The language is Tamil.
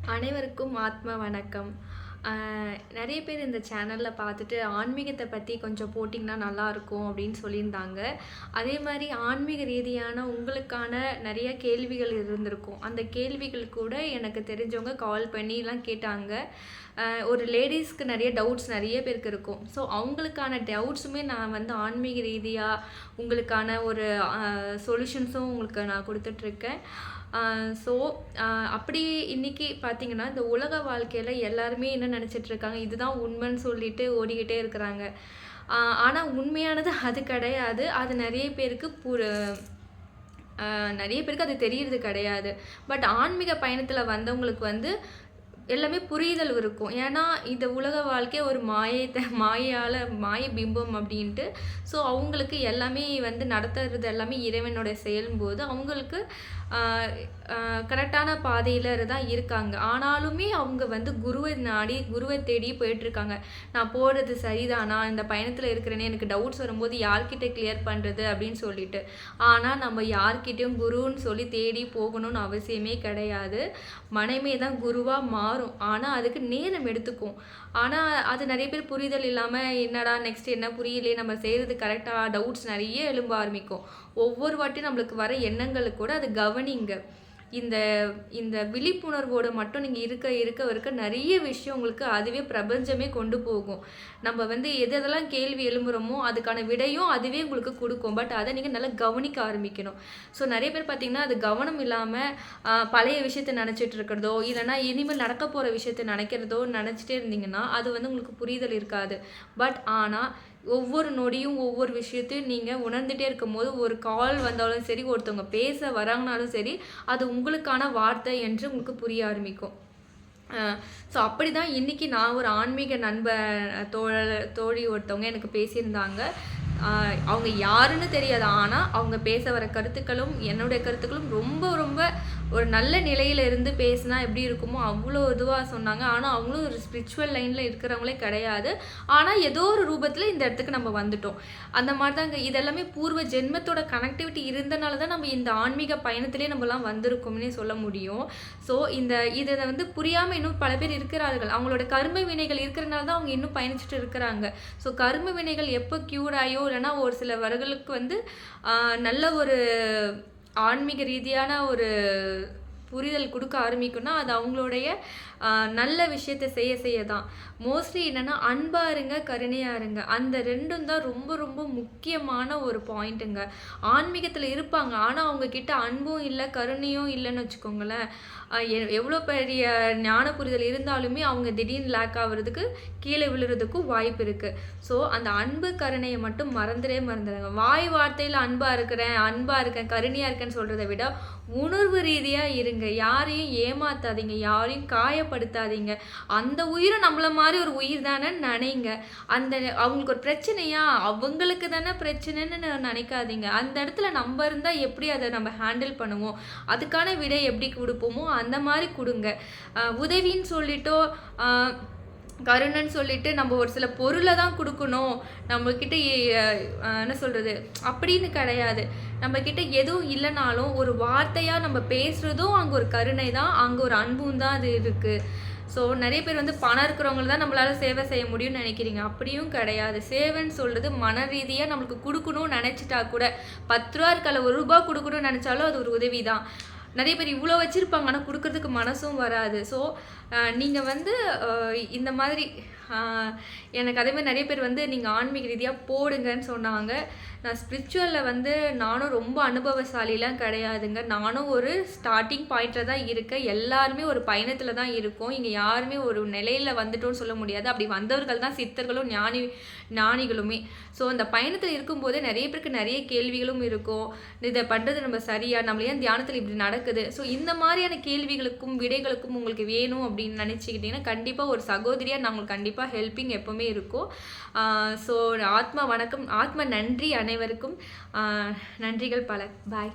அனைவருக்கும் ஆத்ம வணக்கம். நெறைய பேர் இந்த சேனல்ல பார்த்துட்டு ஆன்மீகத்த பத்தி கொஞ்சம் போட்டிங்கன்னா நல்லாயிருக்கும் அப்படின்னு சொல்லியிருந்தாங்க. அதே மாரி ஆன்மீக ரீதியான உங்களுக்கான நெறைய கேள்விகள் இருந்திருக்கும். அந்த கேள்விகள் கூட எனக்கு தெரிஞ்சவங்க கால் பண்ணிலாம் கேட்டாங்க. ஒரு லேடீஸ்க்கு நெறைய டவுட்ஸ் நெறைய பேருக்கு இருக்கும். ஸோ அவங்களுக்கான டவுட்ஸுமே நான் வந்து ஆன்மீக ரீதியா உங்களுக்கான ஒரு சொல்யூஷன்ஸும் உங்களுக்கு நான் குடுத்துட்ருக்கேன். ஸோ அப்படி இன்னைக்கு பார்த்தீங்கன்னா, இந்த உலக வாழ்க்கையில எல்லாருமே என்ன நெனச்சிட்ருக்காங்க, இதுதான் உண்மைன்னு சொல்லிட்டு ஓடிக்கிட்டே இருக்கிறாங்க. ஆனா உண்மையானது அது கிடையாது. அது நெறைய பேருக்கு அது தெரியறது கிடையாது. பட் ஆன்மீக பயணத்தில வந்தவங்களுக்கு வந்து எல்லாமே புரிதல் இருக்கும். ஏன்னா, இந்த உலக வாழ்க்கை ஒரு மாய பிம்பம் அப்டின்ட்டு. ஸோ, அவங்களுக்கு எல்லாமே வந்து நடத்துறது எல்லாமே இறைவனோட செயலும்போது, அவங்களுக்கு ஆ அ கரெக்டான பாதையில தான் இருக்காங்க. ஆனாலுமே அவங்க வந்து குருவ தேடி போயிட்டுருக்காங்க. நான் போறது சரிதானா? இந்த பயணத்தில இருக்கிறேனே, எனக்கு டவுட்ஸ் வரும்போது யார்கிட்ட கிளியர் பண்றது? அப்டின்னு சொல்லிட்டு. ஆனா, நம்ம யார்கிட்டயும் குருன்னு சொல்லி தேடி போகணும்னு அவசியமே கிடையாது. மனமே தான் குருவா மாறும். ஆனா, அதுக்கு நேரம் எடுத்துக்கும். ஆனா, அது நெறைய பேர் புரிதல் இல்லாம, என்னடா நெக்ஸ்ட் என்ன புரியலையே, நம்ம செய்றது கரெக்ட்டா? டவுட்ஸ் நெறைய எழும்ப ஆரம்பிக்கும். ஒவ்வொரு வாட்டியும் நம்மளுக்கு வர எண்ணங்களுக்கு கூட அது கவனிங்க. இந்த இந்த விழிப்புணர்வோட மட்டும் நீங்க இருக்க நெறைய விஷயம் உங்களுக்கு அதுவே பிரபஞ்சமே கொண்டு போகும். நம்ம வந்து எதெல்லாம் கேள்வி எழும்புறோமோ, அதுக்கான விடையும் அதுவே உங்களுக்கு குடுக்கும். பட் அத நீங்க நல்லா கவனிக்க ஆரம்பிக்கணும். ஸோ நெறைய பேர் பார்த்தீங்கன்னா, அது கவனம் இல்லாம பழைய விஷயத்த நெனச்சிட்டு இருக்கிறதோ, இல்லன்னா இனிமேல் நடக்க போற விஷயத்த நெனைக்கிறதோ நெனச்சிட்டே இருந்தீங்கன்னா, அது வந்து உங்களுக்கு புரிதல் இருக்காது. ஆனா, ஒவ்வொரு நொடியும் ஒவ்வொரு விஷயத்தையும் நீங்க உணர்ந்துட்டே இருக்கும்போது, ஒரு கால் வந்தாலும் சரி, ஒருத்தவங்க பேச வராங்கனாலும் சரி, அது உங்களுக்கான வார்த்தை என்று உங்களுக்கு புரிய ஆரம்பிக்கும். ஸோ அப்படிதான் இன்னைக்கு நான் ஒரு ஆன்மீக தோழி ஒருத்தவங்க எனக்கு பேசியிருந்தாங்க. அவங்க யாருன்னு தெரியாது. ஆனா, அவங்க பேச வர கருத்துக்களும், என்னுடைய கருத்துக்களும் ரொம்ப ரொம்ப ஒரு நல்ல நிலையில இருந்து பேசினா எப்படி இருக்குமோ, அவ்வளோ இதுவா சொன்னாங்க. ஆனா, அவங்களும் ஒரு ஸ்பிரிச்சுவல் லைன்ல இருக்கிறவங்களே கிடையாது. ஆனா, ஏதோ ஒரு ரூபத்தில இந்த இடத்துக்கு நம்ம வந்துட்டோம். அந்த மாரி தாங்க இதெல்லாமே பூர்வ ஜென்மத்தோட கனெக்டிவிட்டி இருந்தனால தான் நம்ம இந்த ஆன்மீக பயணத்திலே நம்மலாம் வந்திருக்கோம்னே சொல்ல முடியும். ஸோ, இத வந்து புரியாம இன்னும் பல பேர் இருக்கிறார்கள். அவங்களோட கர்ம வினைகள் இருக்கிறனால தான் அவங்க இன்னும் பயணிச்சுட்டு இருக்கிறாங்க. ஸோ, கர்ம வினைகள் எப்போ க்யூர் ஆயோ, இல்லன்னா ஒரு சிலவர்களுக்கு வந்து நல்ல ஒரு ஆன்மீக ரீதியான ஒரு புரிதல் குடுக்க ஆரம்பிக்கும்னா, அது அவங்களுடைய நல்ல விஷயத்த செய்ய தான். மோஸ்ட்லி என்னன்னா, அன்பா இருங்க, கருணையா இருங்க. அந்த 2ம் தான் ரொம்ப ரொம்ப முக்கியமான ஒரு பாயிண்ட்டுங்க. ஆன்மீகத்தில இருப்பாங்க. ஆனா, அவங்க கிட்ட அன்பும் இல்ல, கருணையும் இல்லன்னு வச்சுக்கோங்களேன், எவ்வளோ பெரிய ஞான புரிதல் இருந்தாலுமே அவங்க திடீர்னு லேக் ஆவுறதுக்கு, கீழ விழுறதுக்கும் வாய்ப்பு இருக்கு. ஸோ, அந்த அன்பு, கருணைய மட்டும் மறந்துறாங்க. வாய் வார்த்தையில அன்பா இருக்கேன், கருணையா இருக்கேன்னு சொல்றத விட, உணர்வு ரீதியா இருங்க. யாரையும் ஏமாத்தாதீங்க, யாரையும் காயப்படுத்தாதீங்க. அந்த உயிரும் நம்மள மாரி ஒரு உயிர் தானேன்னு நெனைங்க. அவங்களுக்கு ஒரு பிரச்சனையா, அவங்களுக்கு தானே பிரச்சனைன்னு நெனைக்காதீங்க. அந்த இடத்துல நம்ப இருந்தா எப்படி அத நம்ம ஹேண்டில் பண்ணுவோம்? அதுக்கான விடை எப்படி குடுப்போமோ, அந்த மாரி குடுங்க. உதவின்னு சொல்லிட்டோ, அ கருணைன்னு சொல்லிட்டு நம்ம ஒரு சில பொருள தான் குடுக்கணும். நம்மகிட்ட என்ன சொல்றது? அப்படின்னு கிடையாது. நம்மகிட்ட எதுவும் இல்லனாலும், ஒரு வார்த்தையா நம்ம பேசுறதும் அங்க ஒரு கருணை தான். அங்க ஒரு அன்பும் தான் அது இருக்கு. ஸோ நெறைய பேர் வந்து பணம் இருக்கிறவங்கள தான் நம்மளால சேவை செய்ய முடியும்னு நெனைக்கிறீங்க. அப்படியும் கிடையாது. சேவைன்னு சொல்றது மன ரீதியா நம்மளுக்கு குடுக்கணும்னு நெனைச்சிட்டா கூட, ரூ. 10 இருக்கல ரூ. 1 குடுக்கணும்னு நெனைச்சாலும் அது ஒரு உதவி தான். நெறைய பேர் இவ்ளோ வச்சிருப்பாங்க. ஆனா குடுக்கறதுக்கு மனசும் வராது. ஸோ நீங்க வந்து இந்த மாதிரி அ எனக்கு அதே மாரி நெறைய பேர் வந்து நீங்க ஆன்மீக ரீதியா போடுங்கன்னு சொன்னாங்க. நான் ஸ்பிரிச்சுவல்ல வந்து நானும் ரொம்ப அனுபவசாலிலாம் கிடையாதுங்க. நானும் ஒரு ஸ்டார்ட்டிங் பாயிண்ட்ல தான் இருக்கேன். எல்லாருமே ஒரு பயணத்தில தான் இருக்கோம். இங்க யாருமே ஒரு நிலையில வந்துட்டோம்னு சொல்ல முடியாது. அப்படி வந்தவர்கள் தான் சித்தர்களும், ஞானிகளுமே. ஸோ அந்த பயணத்தில இருக்கும்போதே நெறைய பேருக்கு நெறைய கேள்விகளும் இருக்கும். இத பண்றது நம்ம சரியா? நம்மள ஏன் தியானத்தில இப்படி நடக்குது? ஸோ இந்த மாரியான கேள்விகளுக்கும், விடைகளுக்கும் உங்களுக்கு வேணும் அப்படின்னு நெனச்சுக்கிட்டீங்கன்னா, கண்டிப்பா ஒரு சகோதரியா நான் உங்களுக்கு கண்டிப்பா ஹெல்பிங் எப்பவுமே இருக்கும். ஸோ ஆத்மா வணக்கம். ஆத்ம நன்றி அனைவருக்கும். நன்றிகள் பல. பாய்.